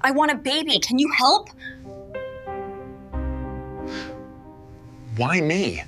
I want a baby. Can you help? Why me?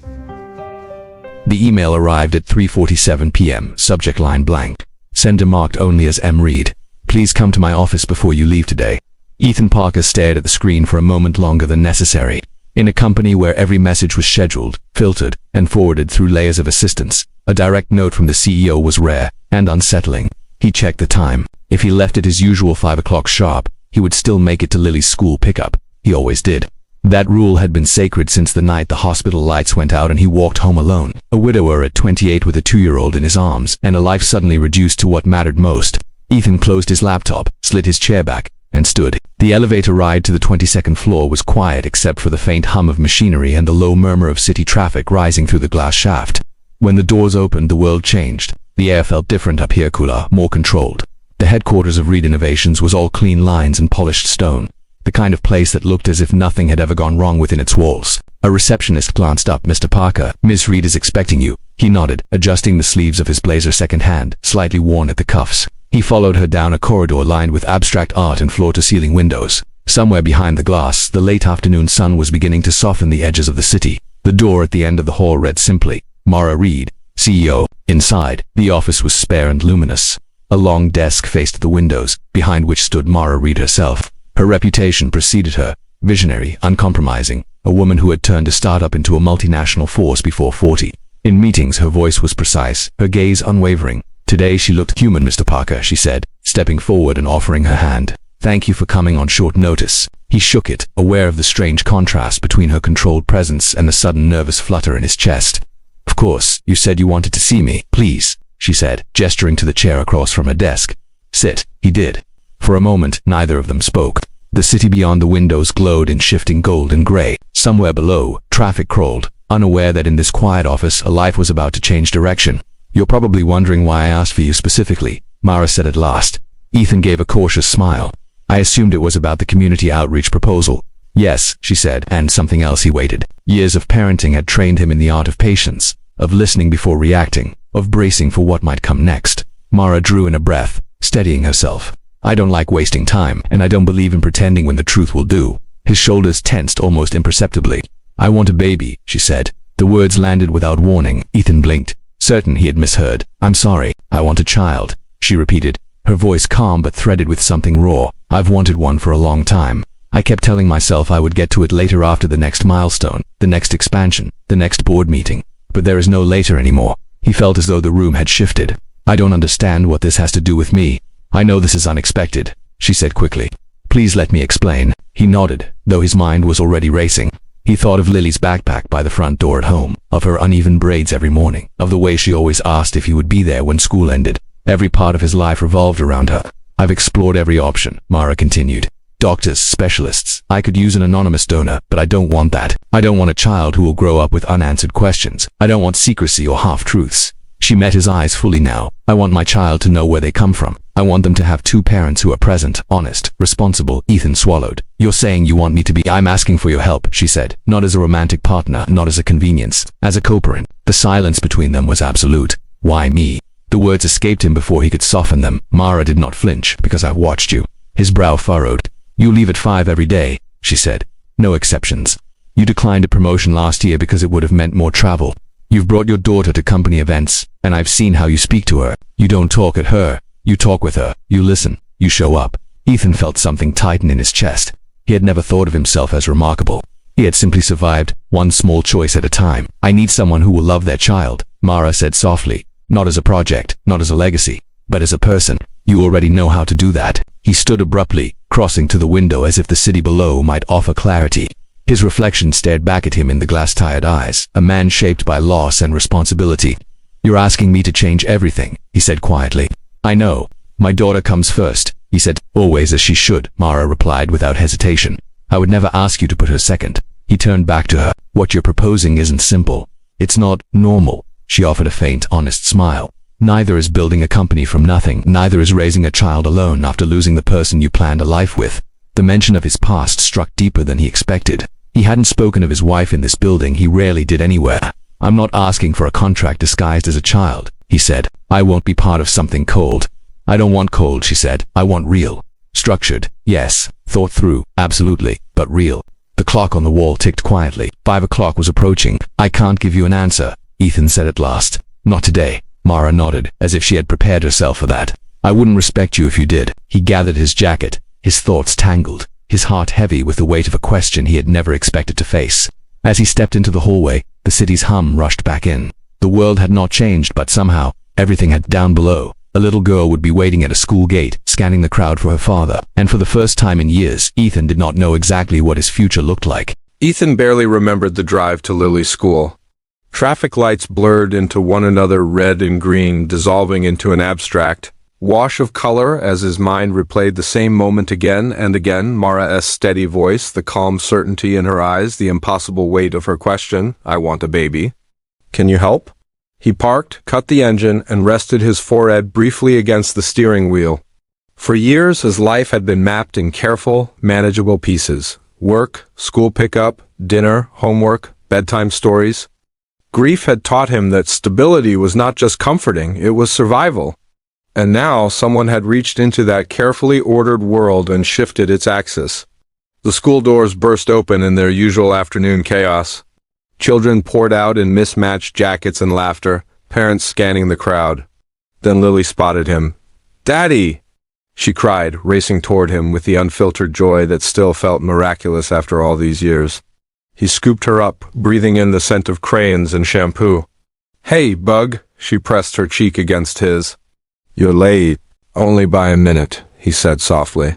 The email arrived at 3:47 p.m. Subject line blank. Sender marked only as M. Reed. Please come to my office before you leave today. Ethan Parker stared at the screen for a moment longer than necessary. In a company where every message was scheduled, filtered, and forwarded through layers of assistance, a direct note from the CEO was rare and unsettling. He checked the time. If he left at his usual 5 o'clock sharp, he would still make it to Lily's school pickup. He always did. That rule had been sacred since the night the hospital lights went out and he walked home alone, a widower at 28 with a 2-year-old in his arms, and a life suddenly reduced to what mattered most. Ethan closed his laptop, slid his chair back, and stood. The elevator ride to the 22nd floor was quiet except for the faint hum of machinery and the low murmur of city traffic rising through the glass shaft. When the doors opened, the world changed. The air felt different up here, cooler, more controlled. The headquarters of Reed Innovations was all clean lines and polished stone. The kind of place that looked as if nothing had ever gone wrong within its walls. A receptionist glanced up. "Mr. Parker, Miss Reed is expecting you." He nodded, adjusting the sleeves of his blazer second hand, slightly worn at the cuffs. He followed her down a corridor lined with abstract art and floor-to-ceiling windows. Somewhere behind the glass, the late afternoon sun was beginning to soften the edges of the city. The door at the end of the hall read simply, "Mara Reed, CEO." Inside, the office was spare and luminous. A long desk faced the windows, behind which stood Mara Reed herself. Her reputation preceded her, visionary, uncompromising, a woman who had turned a startup into a multinational force before 40. In meetings, her voice was precise, her gaze unwavering. "Today she looked human, Mr. Parker," she said, stepping forward and offering her hand. "Thank you for coming on short notice." He shook it, aware of the strange contrast between her controlled presence and the sudden nervous flutter in his chest. "Of course, you said you wanted to see me. Please," she said, gesturing to the chair across from her desk. "Sit." He did. For a moment, neither of them spoke. The city beyond the windows glowed in shifting gold and gray. Somewhere below, traffic crawled, unaware that in this quiet office, a life was about to change direction. "You're probably wondering why I asked for you specifically," Mara said at last. Ethan gave a cautious smile. "I assumed it was about the community outreach proposal." "Yes," she said, and something else. He waited. Years of parenting had trained him in the art of patience, of listening before reacting, of bracing for what might come next. Mara drew in a breath, steadying herself. "I don't like wasting time, and I don't believe in pretending when the truth will do." His shoulders tensed almost imperceptibly. "I want a baby," she said. The words landed without warning. Ethan blinked, certain he had misheard. "I'm sorry. I want a child," she repeated, her voice calm but threaded with something raw. "I've wanted one for a long time. I kept telling myself I would get to it later, after the next milestone, the next expansion, the next board meeting. But there is no later anymore." He felt as though the room had shifted. "I don't understand what this has to do with me." "I know this is unexpected," she said quickly. "Please let me explain." He nodded, though his mind was already racing. He thought of Lily's backpack by the front door at home, of her uneven braids every morning, of the way she always asked if he would be there when school ended. Every part of his life revolved around her. "I've explored every option," Mara continued. "Doctors, specialists. I could use an anonymous donor, but I don't want that. I don't want a child who will grow up with unanswered questions. I don't want secrecy or half-truths." She met his eyes fully now. "I want my child to know where they come from. I want them to have two parents who are present, honest, responsible." Ethan swallowed. "You're saying you want me to be—" "I'm asking for your help," she said, "not as a romantic partner, not as a convenience, as a co-parent." The silence between them was absolute. "Why me?" The words escaped him before he could soften them. Mara did not flinch. "Because I've watched you." His brow furrowed. "You leave at 5 every day," she said. "No exceptions. You declined a promotion last year because it would have meant more travel. You've brought your daughter to company events, and I've seen how you speak to her. You don't talk at her. You talk with her. You listen. You show up." Ethan felt something tighten in his chest. He had never thought of himself as remarkable. He had simply survived, one small choice at a time. "I need someone who will love their child," Mara said softly. "Not as a project, not as a legacy, but as a person. You already know how to do that." He stood abruptly, crossing to the window as if the city below might offer clarity. His reflection stared back at him in the glass-tired eyes, a man shaped by loss and responsibility. "You're asking me to change everything," he said quietly. "I know. My daughter comes first," he said. "Always, as she should," Mara replied without hesitation. "I would never ask you to put her second." He turned back to her. "What you're proposing isn't simple. It's not normal." She offered a faint, honest smile. "Neither is building a company from nothing. Neither is raising a child alone after losing the person you planned a life with." The mention of his past struck deeper than he expected. He hadn't spoken of his wife in this building. He rarely did anywhere. "I'm not asking for a contract disguised as a child," he said. "I won't be part of something cold." "I don't want cold," she said. "I want real. Structured, yes, Thought through, absolutely, but real. The clock on the wall ticked quietly. 5 o'clock was approaching. I can't give you an answer, Ethan said at last. Not today. Mara nodded, as if she had prepared herself for that. I wouldn't respect you if you did. He gathered his jacket, his thoughts tangled, his heart heavy with the weight of a question he had never expected to face. As he stepped into the hallway, the city's hum rushed back in. The world had not changed, but somehow, everything had down below. A little girl would be waiting at a school gate, scanning the crowd for her father. And for the first time in years, Ethan did not know exactly what his future looked like. Ethan barely remembered the drive to Lily's school. Traffic lights blurred into one another, red and green, dissolving into an abstract wash of color as his mind replayed the same moment again and again. Mara's steady voice, the calm certainty in her eyes, the impossible weight of her question, "I want a baby. Can you help?" He parked, cut the engine, and rested his forehead briefly against the steering wheel. For years, his life had been mapped in careful, manageable pieces. Work, school pickup, dinner, homework, bedtime stories. Grief had taught him that stability was not just comforting, it was survival. And now someone had reached into that carefully ordered world and shifted its axis. The school doors burst open in their usual afternoon chaos. Children poured out in mismatched jackets and laughter, parents scanning the crowd. Then Lily spotted him. "Daddy!" she cried, racing toward him with the unfiltered joy that still felt miraculous after all these years. He scooped her up, breathing in the scent of crayons and shampoo. "Hey, bug," she pressed her cheek against his. "You're late. Only by a minute," he said softly.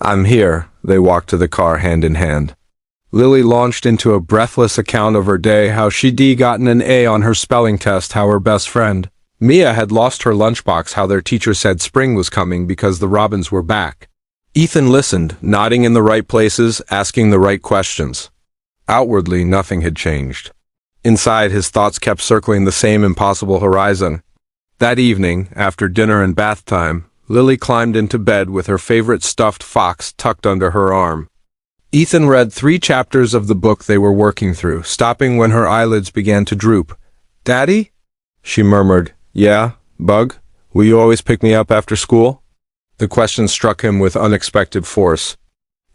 "I'm here." They walked to the car hand in hand. Lily launched into a breathless account of her day, how she'd gotten an A on her spelling test, how her best friend, Mia, had lost her lunchbox, how their teacher said spring was coming because the robins were back. Ethan listened, nodding in the right places, asking the right questions. Outwardly, nothing had changed. Inside, his thoughts kept circling the same impossible horizon. That evening, after dinner and bath time, Lily climbed into bed with her favorite stuffed fox tucked under her arm. Ethan read 3 chapters of the book they were working through, stopping when her eyelids began to droop. "Daddy?" she murmured. "Yeah, bug? Will you always pick me up after school?" The question struck him with unexpected force.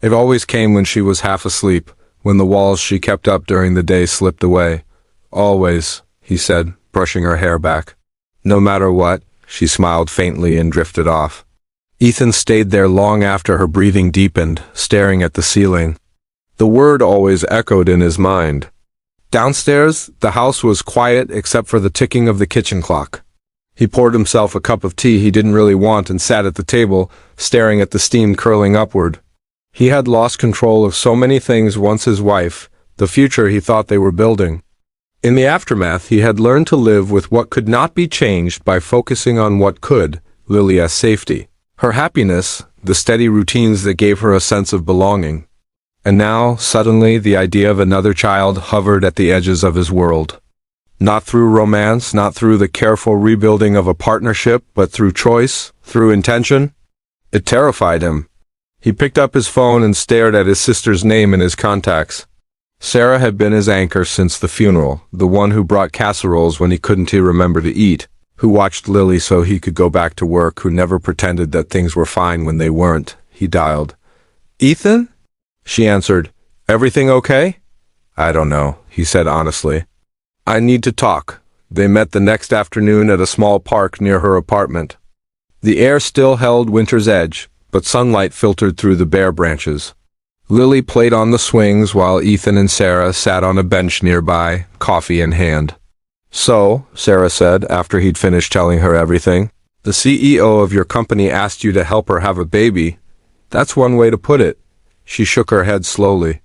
It always came when she was half asleep, when the walls she kept up during the day slipped away. "Always," he said, brushing her hair back. "No matter what," she smiled faintly and drifted off. Ethan stayed there long after her breathing deepened, staring at the ceiling. The word always echoed in his mind. Downstairs, the house was quiet except for the ticking of the kitchen clock. He poured himself a cup of tea he didn't really want and sat at the table, staring at the steam curling upward. He had lost control of so many things once his wife, the future he thought they were building. In the aftermath, he had learned to live with what could not be changed by focusing on what could, Lilia's safety. Her happiness, the steady routines that gave her a sense of belonging. And now, suddenly, the idea of another child hovered at the edges of his world. Not through romance, not through the careful rebuilding of a partnership, but through choice, through intention. It terrified him. He picked up his phone and stared at his sister's name in his contacts. Sarah had been his anchor since the funeral, the one who brought casseroles when he couldn't remember to eat, who watched Lily so he could go back to work, who never pretended that things were fine when they weren't. He dialed. "Ethan?" She answered. "Everything okay?" "I don't know," he said honestly. "I need to talk." They met the next afternoon at a small park near her apartment. The air still held winter's edge, but sunlight filtered through the bare branches. Lily played on the swings while Ethan and Sarah sat on a bench nearby, coffee in hand. "So," Sarah said after he'd finished telling her everything, "the CEO of your company asked you to help her have a baby. That's one way to put it." She shook her head slowly.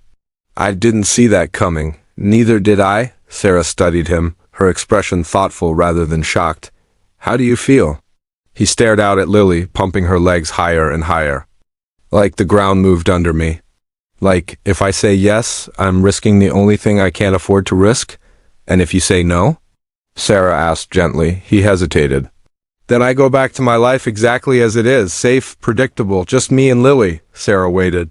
"I didn't see that coming." "Neither did I." Sarah studied him, her expression thoughtful rather than shocked. "How do you feel?" He stared out at Lily, pumping her legs higher and higher. "Like the ground moved under me. Like, if I say yes, I'm risking the only thing I can't afford to risk? And if you say no?" Sarah asked gently. He hesitated. "Then I go back to my life exactly as it is, safe, predictable, just me and Lily." Sarah waited.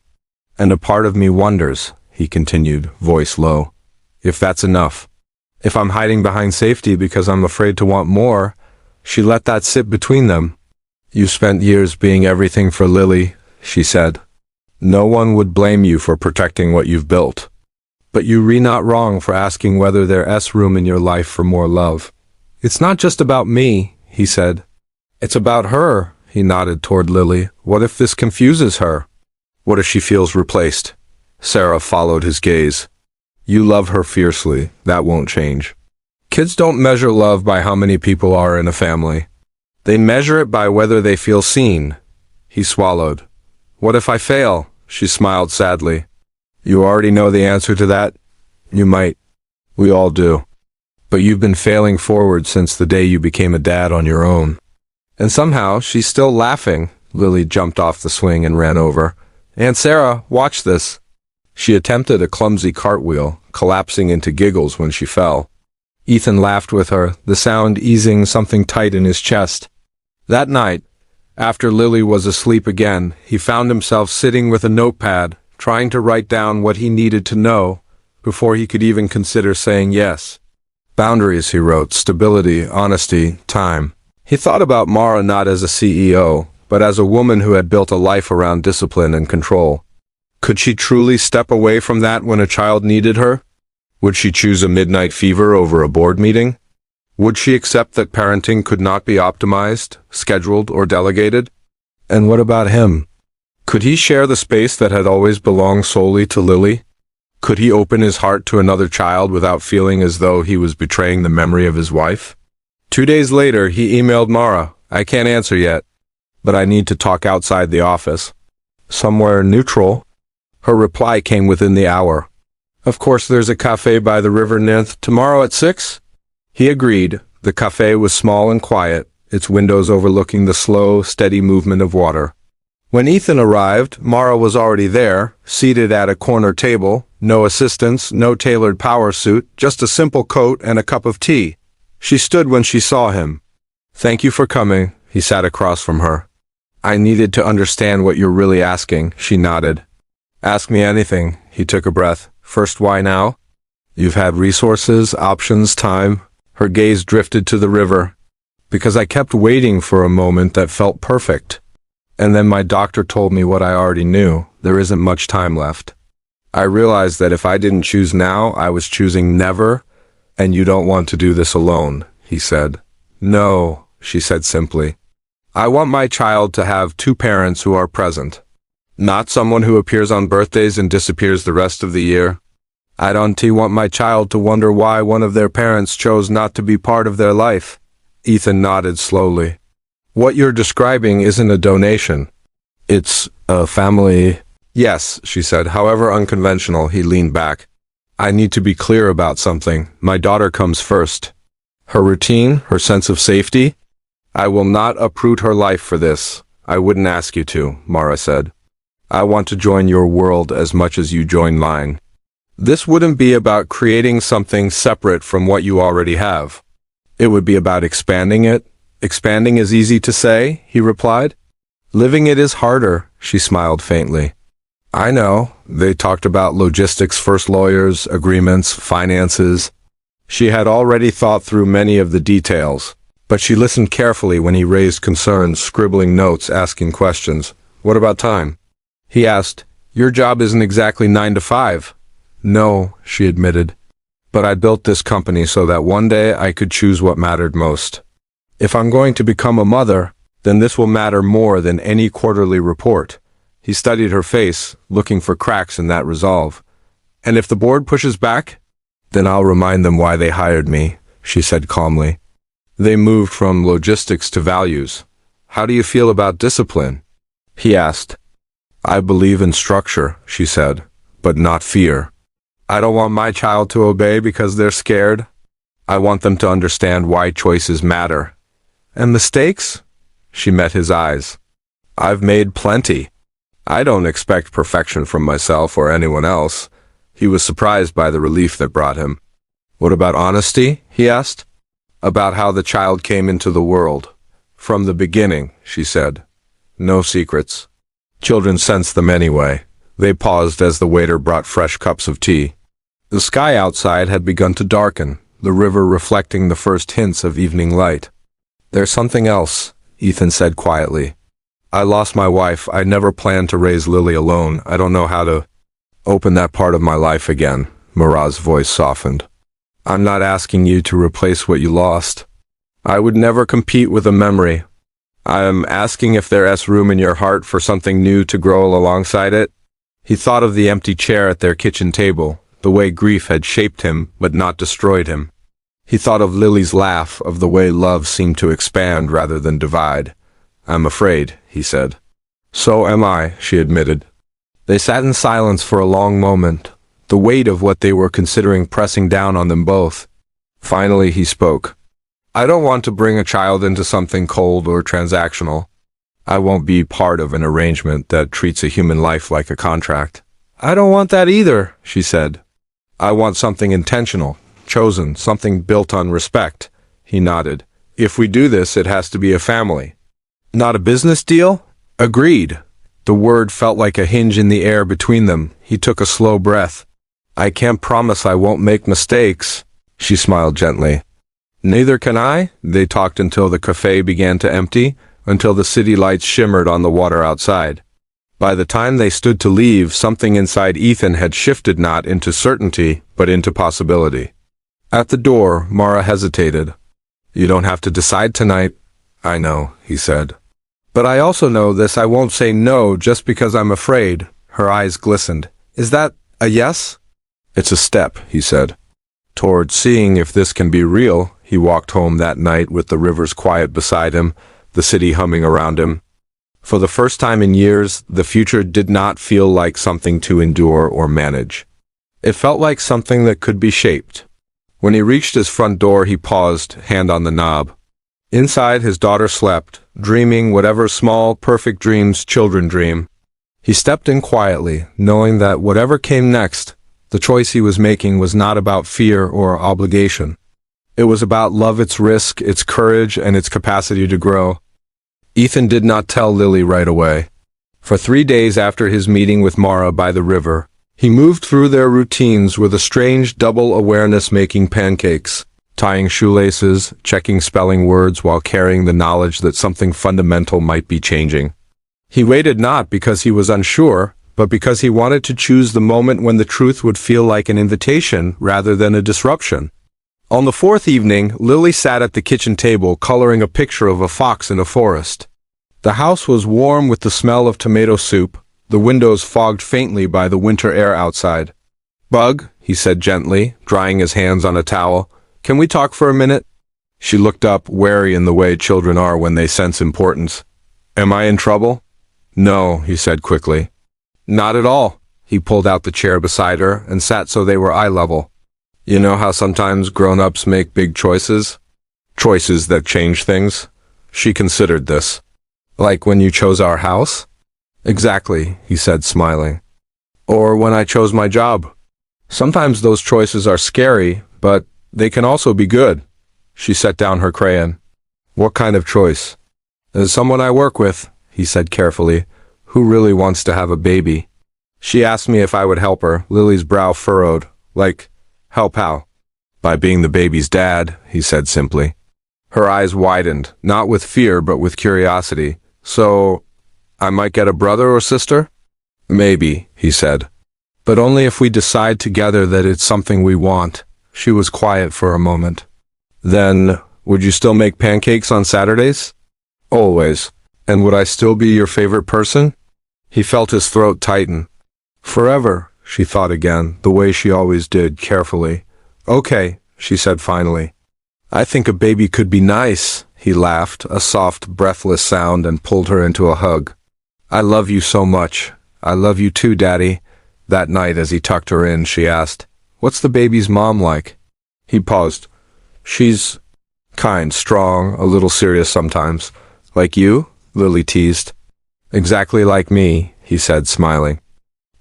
"And a part of me wonders," he continued, voice low, "if that's enough. If I'm hiding behind safety because I'm afraid to want more." She let that sit between them. "You spent years being everything for Lily," she said. No one would blame you for protecting what you've built. But you re not wrong for asking whether there's room in your life for more love. It's not just about me, he said. It's about her, he nodded toward Lily. What if this confuses her? What if she feels replaced? Sarah followed his gaze. You love her fiercely. That won't change. Kids don't measure love by how many people are in a family. They measure it by whether they feel seen. He swallowed. What if I fail? She smiled sadly. You already know the answer to that? You might. We all do. But you've been failing forward since the day you became a dad on your own. And somehow, she's still laughing. Lily jumped off the swing and ran over. Aunt Sarah, watch this. She attempted a clumsy cartwheel, collapsing into giggles when she fell. Ethan laughed with her, the sound easing something tight in his chest. That night, after Lily was asleep again, he found himself sitting with a notepad, trying to write down what he needed to know before he could even consider saying yes. Boundaries, he wrote, stability, honesty, time. He thought about Mara not as a CEO, but as a woman who had built a life around discipline and control. Could she truly step away from that when a child needed her? Would she choose a midnight fever over a board meeting? Would she accept that parenting could not be optimized, scheduled, or delegated? And what about him? Could he share the space that had always belonged solely to Lily? Could he open his heart to another child without feeling as though he was betraying the memory of his wife? 2 days later, he emailed Mara. I can't answer yet, but I need to talk outside the office. Somewhere neutral. Her reply came within the hour. Of course, there's a cafe by the river Ninth tomorrow at 6? He agreed. The cafe was small and quiet, its windows overlooking the slow, steady movement of water. When Ethan arrived, Mara was already there, seated at a corner table, no assistants, no tailored power suit, just a simple coat and a cup of tea. She stood when she saw him. Thank you for coming, he sat across from her. I needed to understand what you're really asking, she nodded. Ask me anything, he took a breath. First, why now? You've had resources, options, time. Her gaze drifted to the river. Because I kept waiting for a moment that felt perfect. And then my doctor told me what I already knew. There isn't much time left. I realized that if I didn't choose now, I was choosing never, and you don't want to do this alone, he said. No, she said simply. I want my child to have 2 parents who are present. Not someone who appears on birthdays and disappears the rest of the year. I don't want my child to wonder why one of their parents chose not to be part of their life. Ethan nodded slowly. What you're describing isn't a donation. It's a family. Yes, she said, however unconventional. He leaned back. I need to be clear about something. My daughter comes first. Her routine, her sense of safety. I will not uproot her life for this. I wouldn't ask you to, Mara said. I want to join your world as much as you join mine. This wouldn't be about creating something separate from what you already have. It would be about expanding it. Expanding is easy to say, he replied. Living it is harder, she smiled faintly. I know. They talked about logistics first, lawyers, agreements, finances. She had already thought through many of the details, but she listened carefully when he raised concerns, scribbling notes, asking questions. What about time? He asked. Your job isn't exactly 9 to 5. No, she admitted. But I built this company so that one day I could choose what mattered most. If I'm going to become a mother, then this will matter more than any quarterly report. He studied her face, looking for cracks in that resolve. And if the board pushes back, then I'll remind them why they hired me, she said calmly. They moved from logistics to values. How do you feel about discipline? He asked. I believe in structure, she said, but not fear. I don't want my child to obey because they're scared. I want them to understand why choices matter. And mistakes? She met his eyes. I've made plenty. I don't expect perfection from myself or anyone else. He was surprised by the relief that brought him. What about honesty? He asked. About how the child came into the world. From the beginning, she said. No secrets. Children sense them anyway. They paused as the waiter brought fresh cups of tea. The sky outside had begun to darken, the river reflecting the first hints of evening light. There's something else, Ethan said quietly. I lost my wife. I never planned to raise Lily alone. I don't know how to open that part of my life again. Mara's voice softened. I'm not asking you to replace what you lost. I would never compete with a memory. I am asking if there is room in your heart for something new to grow alongside it. He thought of the empty chair at their kitchen table, the way grief had shaped him but not destroyed him. He thought of Lily's laugh, of the way love seemed to expand rather than divide. I'm afraid, he said. So am I, she admitted. They sat in silence for a long moment, the weight of what they were considering pressing down on them both. Finally he spoke. I don't want to bring a child into something cold or transactional. I won't be part of an arrangement that treats a human life like a contract. I don't want that either, she said. I want something intentional, chosen, something built on respect. He nodded. If we do this, it has to be a family. Not a business deal? Agreed. The word felt like a hinge in the air between them. He took a slow breath. I can't promise I won't make mistakes, she smiled gently. Neither can I. They talked until the cafe began to empty, until the city lights shimmered on the water outside. By the time they stood to leave, something inside Ethan had shifted not into certainty, but into possibility. At the door, Mara hesitated. You don't have to decide tonight. I know, he said. But I also know this, I won't say no just because I'm afraid. Her eyes glistened. Is that a yes? It's a step, he said. Toward seeing if this can be real, he walked home that night with the river's quiet beside him, the city humming around him. For the first time in years, the future did not feel like something to endure or manage. It felt like something that could be shaped. When he reached his front door, he paused, hand on the knob. Inside, his daughter slept, dreaming whatever small, perfect dreams children dream. He stepped in quietly, knowing that whatever came next, the choice he was making was not about fear or obligation. It was about love, its risk, its courage, and its capacity to grow. Ethan did not tell Lily right away. For 3 days after his meeting with Mara by the river, he moved through their routines with a strange double awareness, making pancakes, tying shoelaces, checking spelling words while carrying the knowledge that something fundamental might be changing. He waited not because he was unsure, but because he wanted to choose the moment when the truth would feel like an invitation rather than a disruption. On the 4th evening, Lily sat at the kitchen table coloring a picture of a fox in a forest. The house was warm with the smell of tomato soup, the windows fogged faintly by the winter air outside. Bug, he said gently, drying his hands on a towel, can we talk for a minute? She looked up, wary in the way children are when they sense importance. Am I in trouble? No, he said quickly. Not at all. He pulled out the chair beside her and sat so they were eye level. You know how sometimes grown-ups make big choices? Choices that change things? She considered this. Like when you chose our house? Exactly, he said, smiling. Or when I chose my job. Sometimes those choices are scary, but they can also be good. She set down her crayon. What kind of choice? As someone I work with, he said carefully, who really wants to have a baby. She asked me if I would help her, Lily's brow furrowed. Like, help how? By being the baby's dad, he said simply. Her eyes widened, not with fear but with curiosity. So, I might get a brother or sister? Maybe, he said. But only if we decide together that it's something we want. She was quiet for a moment. Then, would you still make pancakes on Saturdays? Always. And would I still be your favorite person? He felt his throat tighten. Forever, she thought again, the way she always did, carefully. Okay, she said finally. I think a baby could be nice, he laughed, a soft, breathless sound, and pulled her into a hug. I love you so much. I love you too, Daddy. That night, as he tucked her in, she asked, What's the baby's mom like? He paused. She's kind, strong, a little serious sometimes. Like you? Lily teased. Exactly like me, he said, smiling.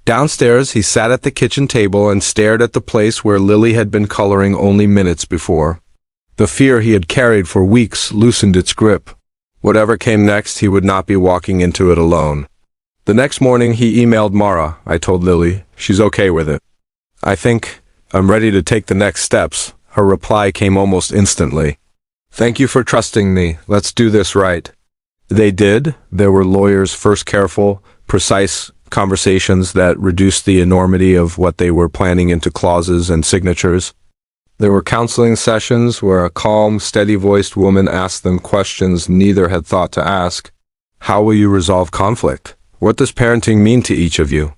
Downstairs, he sat at the kitchen table and stared at the place where Lily had been coloring only minutes before. The fear he had carried for weeks loosened its grip. Whatever came next, he would not be walking into it alone. The next morning, he emailed Mara. I told Lily. She's okay with it. I think I'm ready to take the next steps. Her reply came almost instantly. Thank you for trusting me. Let's do this right. They did. There were lawyers' first careful, precise conversations that reduced the enormity of what they were planning into clauses and signatures. There were counseling sessions where a calm, steady-voiced woman asked them questions neither had thought to ask. How will you resolve conflict? What does parenting mean to each of you?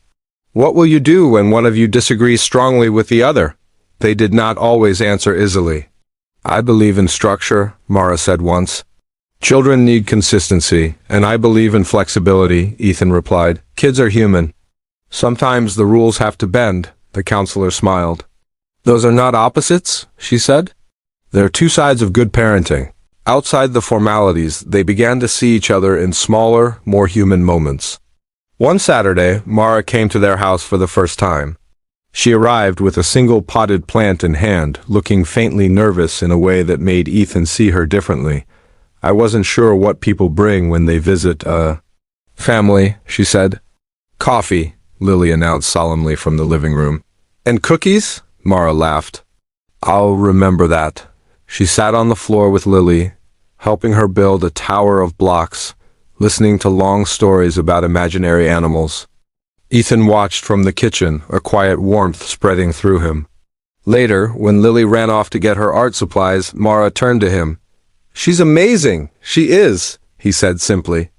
What will you do when one of you disagrees strongly with the other? They did not always answer easily. I believe in structure, Mara said once. Children need consistency, and I believe in flexibility, Ethan replied. Kids are human. Sometimes the rules have to bend, the counselor smiled. Those are not opposites, she said. They're two sides of good parenting. Outside the formalities, they began to see each other in smaller, more human moments. One Saturday, Mara came to their house for the first time. She arrived with a single potted plant in hand, looking faintly nervous in a way that made Ethan see her differently. I wasn't sure what people bring when they visit family, she said. Coffee, Lily announced solemnly from the living room. And cookies? Mara laughed. I'll remember that. She sat on the floor with Lily, helping her build a tower of blocks, listening to long stories about imaginary animals. Ethan watched from the kitchen, a quiet warmth spreading through him. Later, when Lily ran off to get her art supplies, Mara turned to him. She's amazing! She is, he said simply.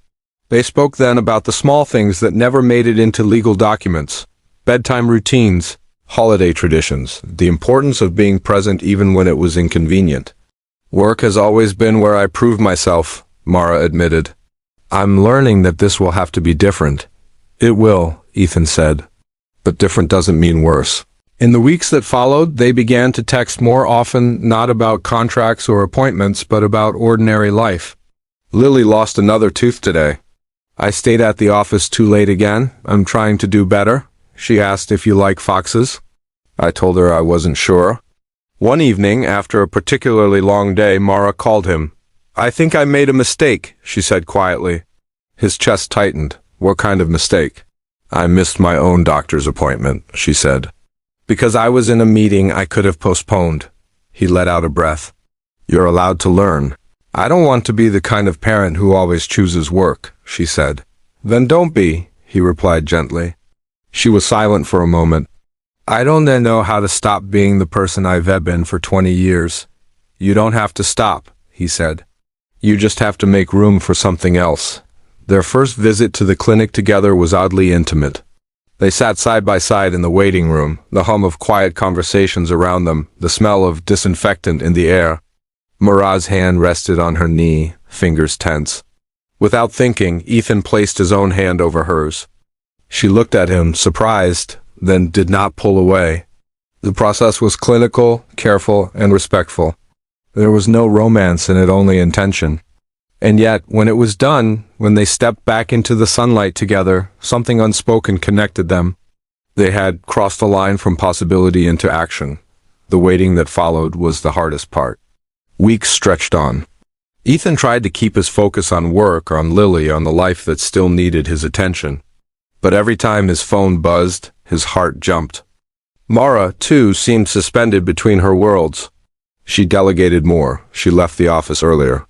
They spoke then about the small things that never made it into legal documents, bedtime routines, holiday traditions, the importance of being present even when it was inconvenient. Work has always been where I prove myself, Mara admitted. I'm learning that this will have to be different. It will, Ethan said. But different doesn't mean worse. In the weeks that followed, they began to text more often, not about contracts or appointments, but about ordinary life. Lily lost another tooth today. I stayed at the office too late again. I'm trying to do better. She asked if you like foxes. I told her I wasn't sure. One evening, after a particularly long day, Mara called him. I think I made a mistake, she said quietly. His chest tightened. What kind of mistake? I missed my own doctor's appointment, she said. Because I was in a meeting I could have postponed. He let out a breath. You're allowed to learn. I don't want to be the kind of parent who always chooses work, she said. Then don't be, he replied gently. She was silent for a moment. I don't then know how to stop being the person I've been for 20 years. You don't have to stop, he said. You just have to make room for something else. Their first visit to the clinic together was oddly intimate. They sat side by side in the waiting room, the hum of quiet conversations around them, the smell of disinfectant in the air. Mara's hand rested on her knee, fingers tense. Without thinking, Ethan placed his own hand over hers. She looked at him, surprised, then did not pull away. The process was clinical, careful, and respectful. There was no romance in it, only intention. And yet, when it was done, when they stepped back into the sunlight together, something unspoken connected them. They had crossed the line from possibility into action. The waiting that followed was the hardest part. Weeks stretched on. Ethan tried to keep his focus on work, on Lily, on the life that still needed his attention. But every time his phone buzzed, his heart jumped. Mara, too, seemed suspended between her worlds. She delegated more. She left the office earlier.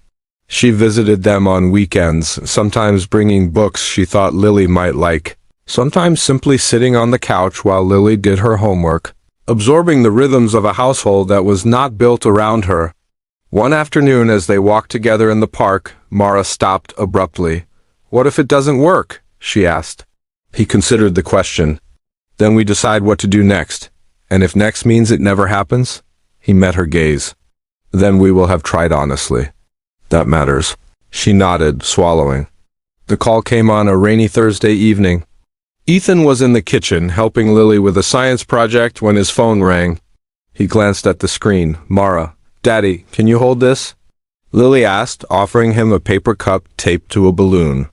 She visited them on weekends, sometimes bringing books she thought Lily might like, sometimes simply sitting on the couch while Lily did her homework, absorbing the rhythms of a household that was not built around her. One afternoon, as they walked together in the park, Mara stopped abruptly. What if it doesn't work? She asked. He considered the question. Then we decide what to do next. And if next means it never happens? He met her gaze. Then we will have tried honestly. That matters. She nodded, swallowing. The call came on a rainy Thursday evening. Ethan was in the kitchen, helping Lily with a science project when his phone rang. He glanced at the screen. Mara, Daddy, can you hold this? Lily asked, offering him a paper cup taped to a balloon.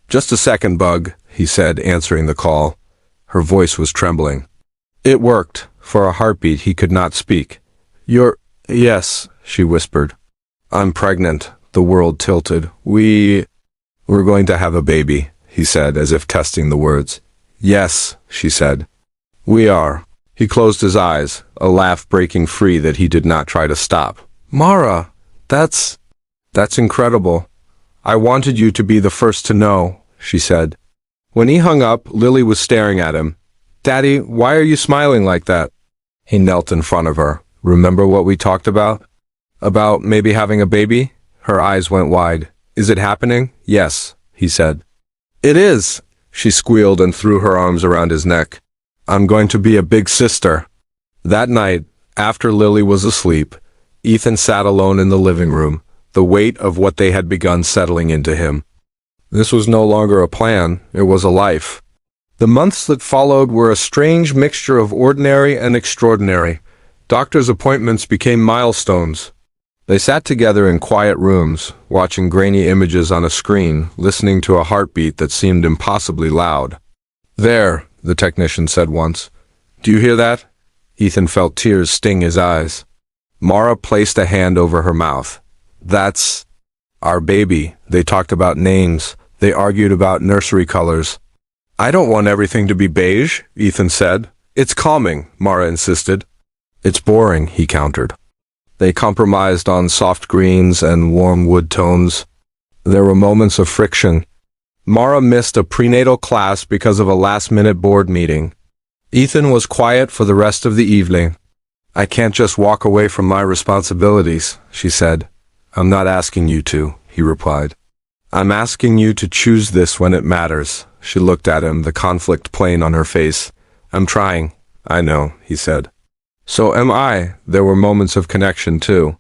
Just a second, Bug, he said, answering the call. Her voice was trembling. It worked. For a heartbeat, he could not speak. Yes, she whispered. I'm pregnant. The world tilted. We're going to have a baby, he said, as if testing the words. Yes, she said. We are. He closed his eyes, a laugh breaking free that he did not try to stop. Mara, that's incredible. I wanted you to be the first to know, she said. When he hung up, Lily was staring at him. Daddy, why are you smiling like that? He knelt in front of her. Remember what we talked about? About maybe having a baby? Her eyes went wide. Is it happening? Yes, he said. It is, she squealed and threw her arms around his neck. I'm going to be a big sister. That night, after Lily was asleep, Ethan sat alone in the living room, the weight of what they had begun settling into him. This was no longer a plan, it was a life. The months that followed were a strange mixture of ordinary and extraordinary. Doctors' appointments became milestones. They sat together in quiet rooms, watching grainy images on a screen, listening to a heartbeat that seemed impossibly loud. There, the technician said once. Do you hear that? Ethan felt tears sting his eyes. Mara placed a hand over her mouth. That's our baby. They talked about names. They argued about nursery colors. I don't want everything to be beige, Ethan said. It's calming, Mara insisted. It's boring, he countered. They compromised on soft greens and warm wood tones. There were moments of friction. Mara missed a prenatal class because of a last-minute board meeting. Ethan was quiet for the rest of the evening. I can't just walk away from my responsibilities, she said. I'm not asking you to, he replied. I'm asking you to choose this when it matters. She looked at him, the conflict plain on her face. I'm trying. I know, he said. So am I. There were moments of connection, too.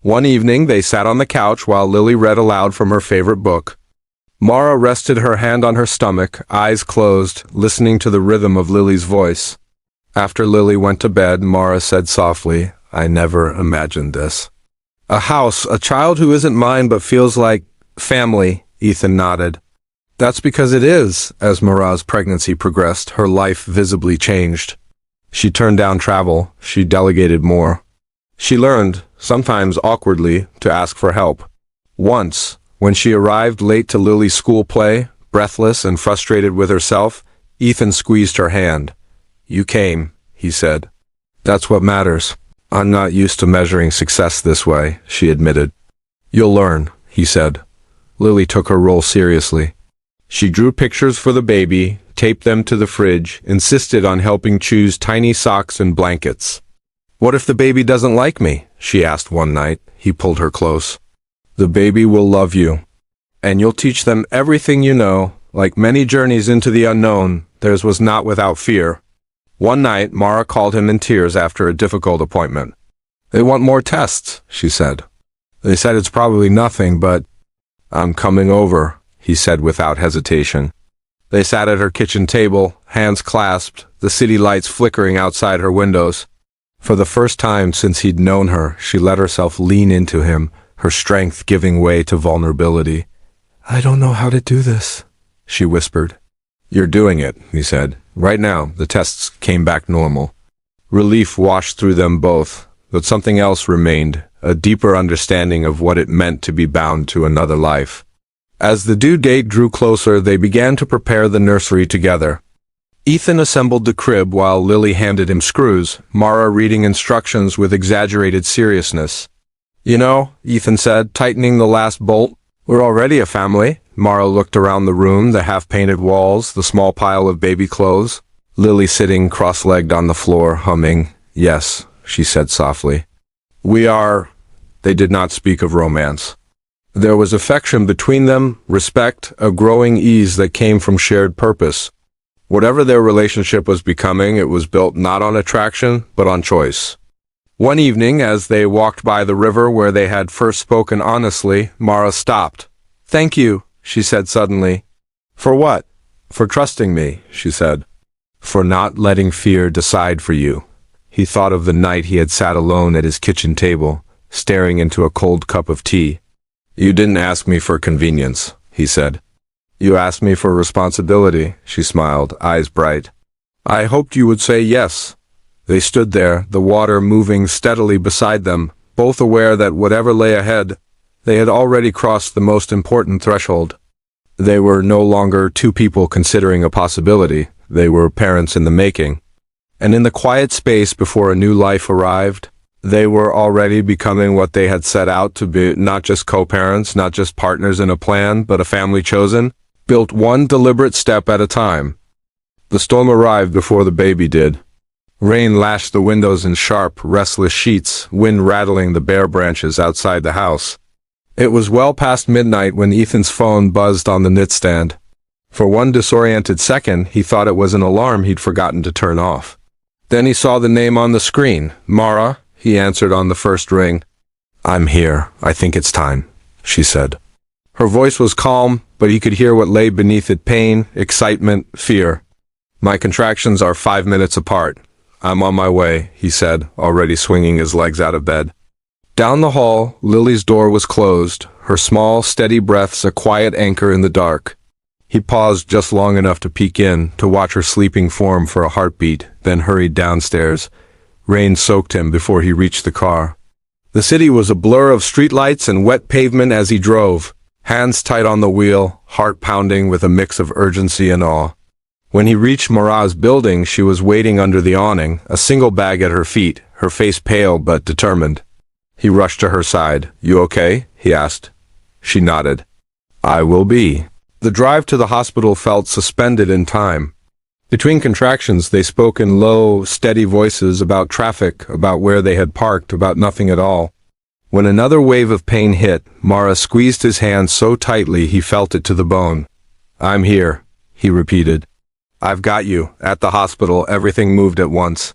One evening, they sat on the couch while Lily read aloud from her favorite book. Mara rested her hand on her stomach, eyes closed, listening to the rhythm of Lily's voice. After Lily went to bed, Mara said softly, I never imagined this. A house, a child who isn't mine but feels like family, Ethan nodded. That's because it is. As Mara's pregnancy progressed, her life visibly changed. She turned down travel. She delegated more. She learned, sometimes awkwardly, to ask for help. Once, when she arrived late to Lily's school play, breathless and frustrated with herself, Ethan squeezed her hand. You came, he said. That's what matters. I'm not used to measuring success this way, she admitted. You'll learn, he said. Lily took her role seriously. She drew pictures for the baby, taped them to the fridge, insisted on helping choose tiny socks and blankets. What if the baby doesn't like me? She asked one night. He pulled her close. The baby will love you. And you'll teach them everything you know. Like many journeys into the unknown, theirs was not without fear. One night, Mara called him in tears after a difficult appointment. They want more tests, she said. They said it's probably nothing, but I'm coming over, he said without hesitation. They sat at her kitchen table, hands clasped, the city lights flickering outside her windows. For the first time since he'd known her, she let herself lean into him, her strength giving way to vulnerability. I don't know how to do this, she whispered. You're doing it, he said. Right now, the tests came back normal. Relief washed through them both, but something else remained, a deeper understanding of what it meant to be bound to another life. As the due date drew closer, they began to prepare the nursery together. Ethan assembled the crib while Lily handed him screws, Mara reading instructions with exaggerated seriousness. You know, Ethan said, tightening the last bolt, we're already a family. Mara looked around the room, the half-painted walls, the small pile of baby clothes. Lily sitting cross-legged on the floor, humming. Yes, she said softly. We are. They did not speak of romance. There was affection between them, respect, a growing ease that came from shared purpose. Whatever their relationship was becoming, it was built not on attraction, but on choice. One evening, as they walked by the river where they had first spoken honestly, Mara stopped. Thank you, she said suddenly. For what? For trusting me, she said. For not letting fear decide for you. He thought of the night he had sat alone at his kitchen table, staring into a cold cup of tea. You didn't ask me for convenience, he said. You asked me for responsibility, she smiled, eyes bright. I hoped you would say yes. They stood there, the water moving steadily beside them, both aware that whatever lay ahead, they had already crossed the most important threshold. They were no longer two people considering a possibility, they were parents in the making. And in the quiet space before a new life arrived, They were already becoming what they had set out to be, not just co-parents, not just partners in a plan, but a family chosen, built one deliberate step at a time. The storm arrived before the baby did. Rain lashed the windows in sharp, restless sheets, wind rattling the bare branches outside the house. It was well past midnight when Ethan's phone buzzed on the nightstand. For one disoriented second, he thought it was an alarm he'd forgotten to turn off. Then he saw the name on the screen. Mara, he answered on the first ring. "I'm here. I think it's time," she said. Her voice was calm, but he could hear what lay beneath it: pain, excitement, fear. "My contractions are 5 minutes apart. I'm on my way," he said, already swinging his legs out of bed. Down the hall, Lily's door was closed, her small, steady breaths a quiet anchor in the dark. He paused just long enough to peek in, to watch her sleeping form for a heartbeat, then hurried downstairs. Rain soaked him before he reached the car. The city was a blur of streetlights and wet pavement as he drove, hands tight on the wheel, heart pounding with a mix of urgency and awe. When he reached Mara's building, she was waiting under the awning, a single bag at her feet, her face pale but determined. He rushed to her side. "You okay?" he asked. She nodded. "I will be." The drive to the hospital felt suspended in time. Between contractions, they spoke in low, steady voices about traffic, about where they had parked, about nothing at all. When another wave of pain hit, Mara squeezed his hand so tightly he felt it to the bone. "I'm here," he repeated. "I've got you." At the hospital, everything moved at once.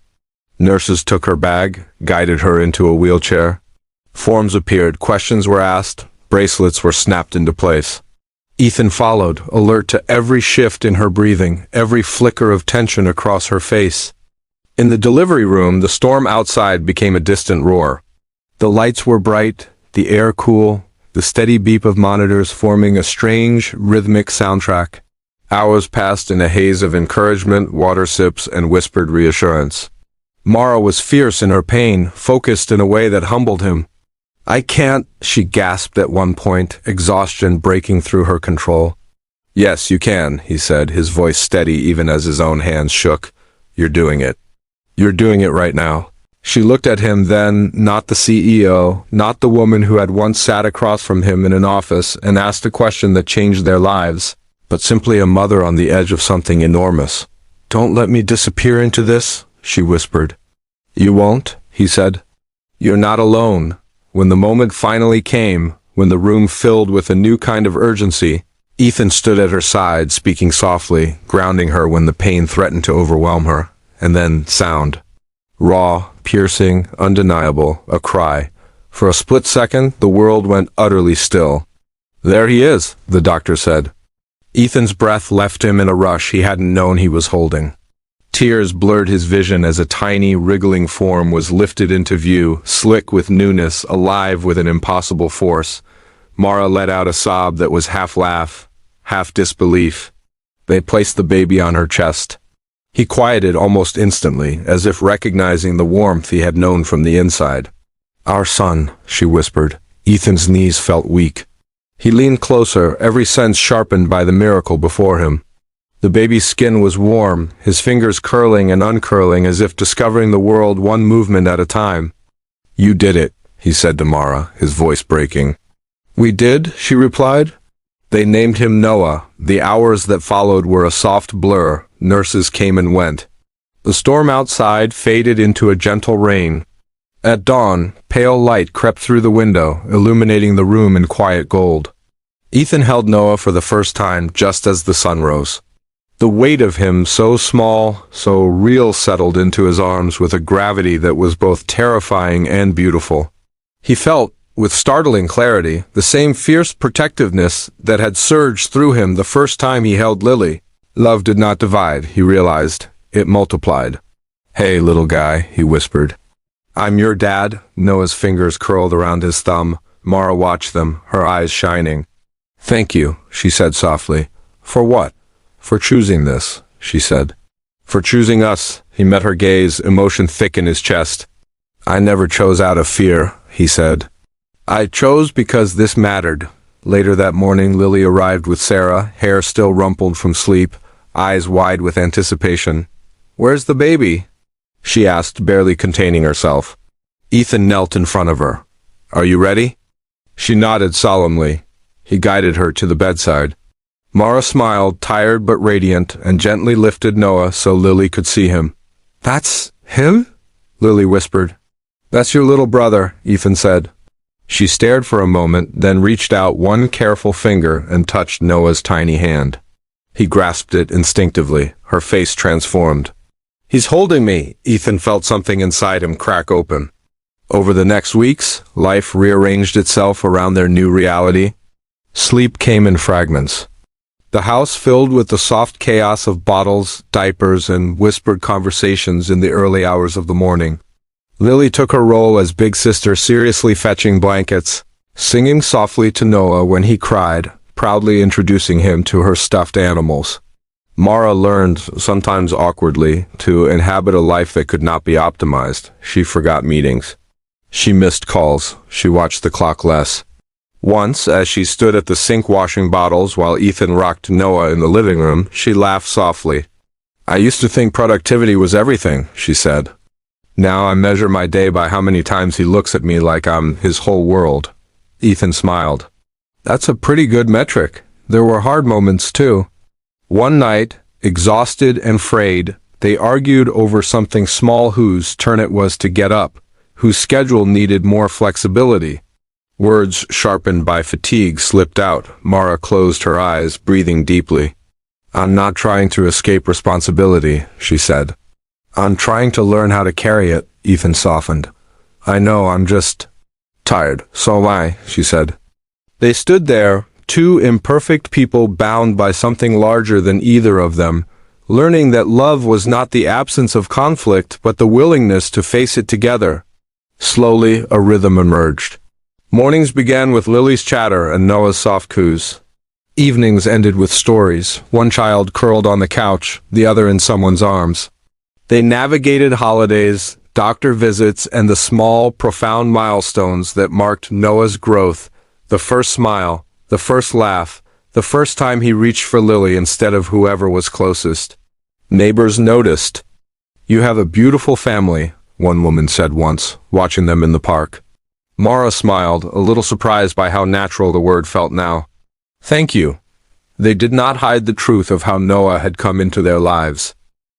Nurses took her bag, guided her into a wheelchair. Forms appeared, questions were asked, bracelets were snapped into place. Ethan followed, alert to every shift in her breathing, every flicker of tension across her face. In the delivery room, the storm outside became a distant roar. The lights were bright, the air cool, the steady beep of monitors forming a strange, rhythmic soundtrack. Hours passed in a haze of encouragement, water sips, and whispered reassurance. Mara was fierce in her pain, focused in a way that humbled him. "I can't," she gasped at one point, exhaustion breaking through her control. "Yes, you can," he said, his voice steady even as his own hands shook. "You're doing it. You're doing it right now." She looked at him then, not the CEO, not the woman who had once sat across from him in an office and asked a question that changed their lives, but simply a mother on the edge of something enormous. "Don't let me disappear into this," she whispered. "You won't," he said. "You're not alone." When the moment finally came, when the room filled with a new kind of urgency, Ethan stood at her side, speaking softly, grounding her when the pain threatened to overwhelm her. And then sound. Raw, piercing, undeniable, a cry. For a split second, the world went utterly still. "There he is," the doctor said. Ethan's breath left him in a rush he hadn't known he was holding. Tears blurred his vision as a tiny, wriggling form was lifted into view, slick with newness, alive with an impossible force. Mara let out a sob that was half laugh, half disbelief. They placed the baby on her chest. He quieted almost instantly, as if recognizing the warmth he had known from the inside. "Our son," she whispered. Ethan's knees felt weak. He leaned closer, every sense sharpened by the miracle before him. The baby's skin was warm, his fingers curling and uncurling as if discovering the world one movement at a time. "You did it," he said to Mara, his voice breaking. "We did," she replied. They named him Noah. The hours that followed were a soft blur. Nurses came and went. The storm outside faded into a gentle rain. At dawn, pale light crept through the window, illuminating the room in quiet gold. Ethan held Noah for the first time just as the sun rose. The weight of him, so small, so real, settled into his arms with a gravity that was both terrifying and beautiful. He felt, with startling clarity, the same fierce protectiveness that had surged through him the first time he held Lily. Love did not divide, he realized. It multiplied. "Hey, little guy," he whispered. "I'm your dad." Noah's fingers curled around his thumb. Mara watched them, her eyes shining. "Thank you," she said softly. "For what?" "For choosing this," she said. "For choosing us." He met her gaze, emotion thick in his chest. "I never chose out of fear," he said. "I chose because this mattered." Later that morning, Lily arrived with Sarah, hair still rumpled from sleep, eyes wide with anticipation. "Where's the baby?" she asked, barely containing herself. Ethan knelt in front of her. Are you ready? She nodded solemnly. He guided her to the bedside. Mara smiled, tired but radiant, and gently lifted Noah so Lily could see him. That's him? Lily whispered. That's your little brother, Ethan said. She stared for a moment, then reached out one careful finger and touched Noah's tiny hand. He grasped it instinctively, her face transformed. He's holding me, Ethan felt something inside him crack open. Over the next weeks, life rearranged itself around their new reality. Sleep came in fragments. The house filled with the soft chaos of bottles, diapers, and whispered conversations in the early hours of the morning. Lily took her role as big sister, seriously fetching blankets, singing softly to Noah when he cried, proudly introducing him to her stuffed animals. Mara learned, sometimes awkwardly, to inhabit a life that could not be optimized. She forgot meetings. She missed calls. She watched the clock less. Once, as she stood at the sink washing bottles while Ethan rocked Noah in the living room, she laughed softly. I used to think productivity was everything, she said. Now I measure my day by how many times he looks at me like I'm his whole world. Ethan smiled. That's a pretty good metric. There were hard moments too. One night, exhausted and frayed, they argued over something small. Whose turn it was to get up, whose schedule needed more flexibility. Words sharpened by fatigue slipped out. Mara closed her eyes, breathing deeply. I'm not trying to escape responsibility, she said. I'm trying to learn how to carry it, Ethan softened. I know, I'm just tired. So am I, she said. They stood there, two imperfect people bound by something larger than either of them, learning that love was not the absence of conflict but the willingness to face it together. Slowly, a rhythm emerged. Mornings began with Lily's chatter and Noah's soft coos. Evenings ended with stories, one child curled on the couch, the other in someone's arms. They navigated holidays, doctor visits, and the small, profound milestones that marked Noah's growth. The first smile, the first laugh, the first time he reached for Lily instead of whoever was closest. Neighbors noticed. You have a beautiful family, one woman said once, watching them in the park. Mara smiled, a little surprised by how natural the word felt now. Thank you. They did not hide the truth of how Noah had come into their lives.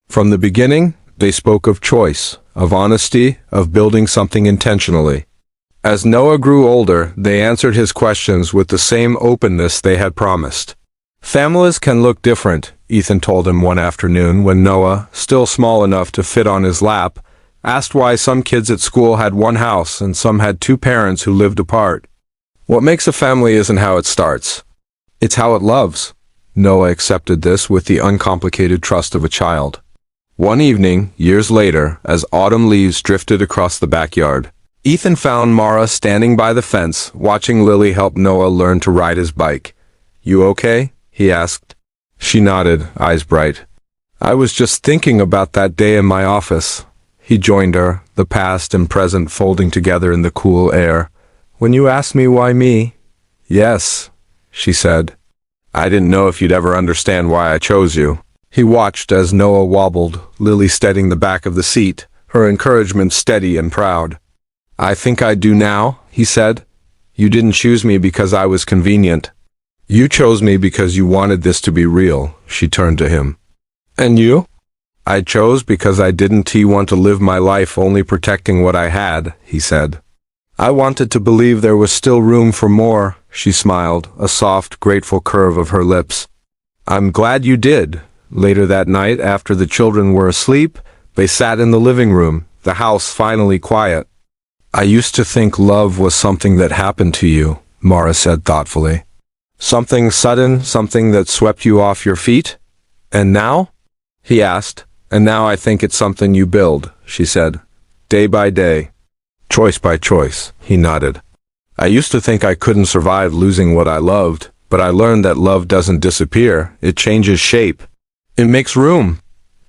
From the beginning, they spoke of choice, of honesty, of building something intentionally. As Noah grew older, they answered his questions with the same openness they had promised. Families can look different, Ethan told him one afternoon when Noah, still small enough to fit on his lap, asked why some kids at school had one house and some had two parents who lived apart. What makes a family isn't how it starts. It's how it loves. Noah accepted this with the uncomplicated trust of a child. One evening, years later, as autumn leaves drifted across the backyard, Ethan found Mara standing by the fence, watching Lily help Noah learn to ride his bike. You okay? He asked. She nodded, eyes bright. I was just thinking about that day in my office. He joined her, the past and present folding together in the cool air. When you asked me why me? Yes, she said. I didn't know if you'd ever understand why I chose you. He watched as Noah wobbled, Lily steadying the back of the seat, her encouragement steady and proud. I think I do now, he said. You didn't choose me because I was convenient. You chose me because you wanted this to be real, she turned to him. And you? I chose because I didn't want to live my life only protecting what I had, he said. I wanted to believe there was still room for more, she smiled, a soft, grateful curve of her lips. I'm glad you did. Later that night, after the children were asleep, they sat in the living room, the house finally quiet. I used to think love was something that happened to you, Mara said thoughtfully. Something sudden, something that swept you off your feet? And now? He asked. And now I think it's something you build, she said. Day by day. Choice by choice, he nodded. I used to think I couldn't survive losing what I loved, but I learned that love doesn't disappear, it changes shape. It makes room.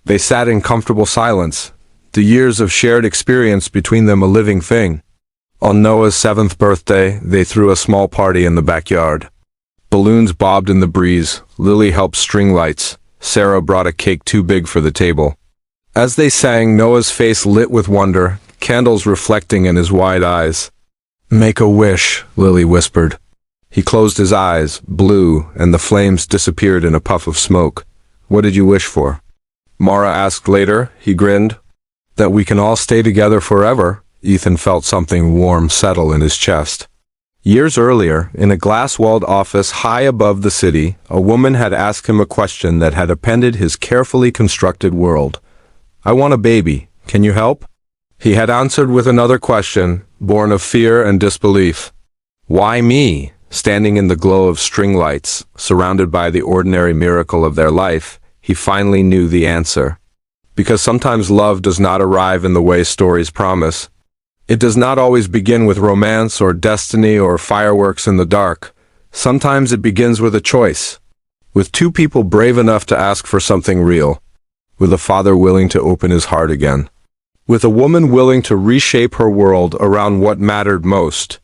They sat in comfortable silence, the years of shared experience between them a living thing. On Noah's 7th birthday, they threw a small party in the backyard. Balloons bobbed in the breeze, Lily helped string lights, Sarah brought a cake too big for the table. As they sang, Noah's face lit with wonder, candles reflecting in his wide eyes. "Make a wish," Lily whispered. He closed his eyes, blew, and the flames disappeared in a puff of smoke. "What did you wish for?" Mara asked later. He grinned. "That we can all stay together forever." Ethan felt something warm settle in his chest. Years earlier, in a glass-walled office high above the city, a woman had asked him a question that had upended his carefully constructed world. "I want a baby. Can you help?" He had answered with another question, born of fear and disbelief. "Why me?" Standing in the glow of string lights, surrounded by the ordinary miracle of their life, he finally knew the answer. Because sometimes love does not arrive in the way stories promise. It does not always begin with romance or destiny or fireworks in the dark. Sometimes it begins with a choice. With two people brave enough to ask for something real. With a father willing to open his heart again. With a woman willing to reshape her world around what mattered most.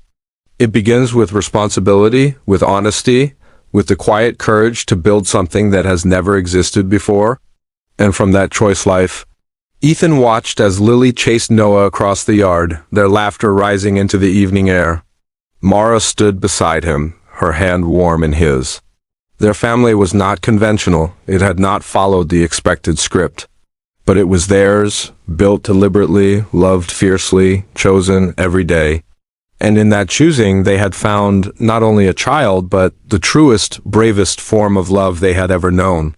It begins with responsibility, with honesty, with the quiet courage to build something that has never existed before. And from that choice life, Ethan watched as Lily chased Noah across the yard, their laughter rising into the evening air. Mara stood beside him, her hand warm in his. Their family was not conventional. It had not followed the expected script. But it was theirs, built deliberately, loved fiercely, chosen every day. And in that choosing, they had found not only a child, but the truest, bravest form of love they had ever known.